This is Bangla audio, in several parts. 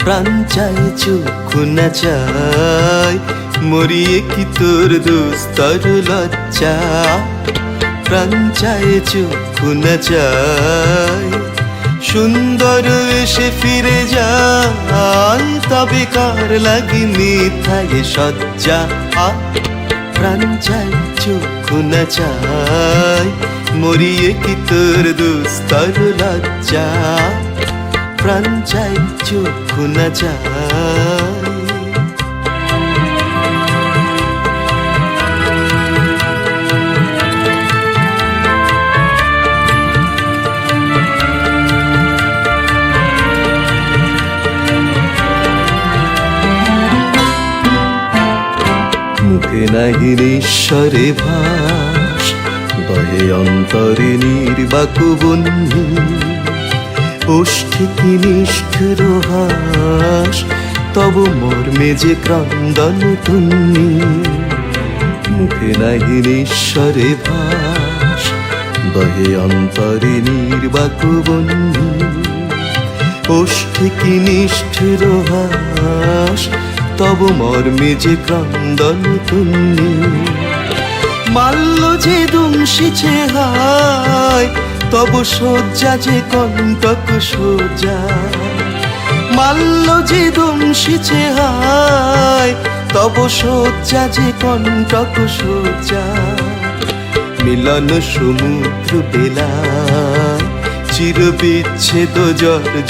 প্রাণ চায় চক্ষু না চায়, মরিয়ে কি তোর দুস্তর লজ্জা। প্রাণ চায় চক্ষু না চায়, সুন্দর এসে ফিরে যায়, তবে কার লাগি মিথায় সজ্জা। প্রাণ চায় চক্ষু না চায়, মরিয়ে কি তোর দুস্তর লজ্জা। প্রাণ চায় চক্ষু না চায়। মুখে নাহি নিঃস্বরে ভাস, দহে অন্তরে নির্বাক বন্যী। ওষ্ঠে কি নিষ্ঠুর হাস, তব মর্মে যে ক্রন্দন তুন্নি। মুখে নাহি নিঃস্বরে ভাস, দহে অন্তরে নির্বাক বন্যী। ওষ্ঠে কি নিষ্ঠুর হাস, তব মর্মে যে ক্রন্দন তুন্নি। মাল্য যে দংশিছে হায়, তব শয্যা যে কণ্টক সোজা। মাল্য যে দংশিছে হায়, তব শয্যা যে কণ্টক সোজা। মিলন সমুদ্র বেলায়, চির বিচ্ছেদ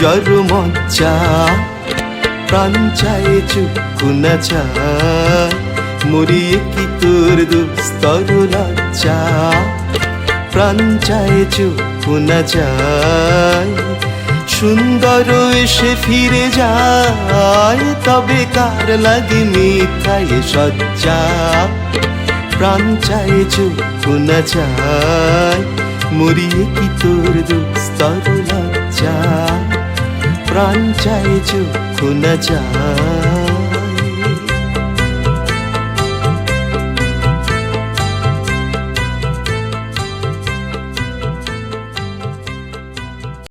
জর মজ্জা। প্রাণ চায় চক্ষু না চায়, মরিয়ে কি তোর দুস্তর লজ্জা। প্রাণ চায় চক্ষু না চায়, সুন্দর এসে ফিরে যায়, তবে কার লাগে মিথায় সজ্জা। প্রাণ চায় চক্ষু না চায়, মরিয়ে কি তোর দুস্তর লজ্জা। প্রাণ চায় চক্ষু না চায়।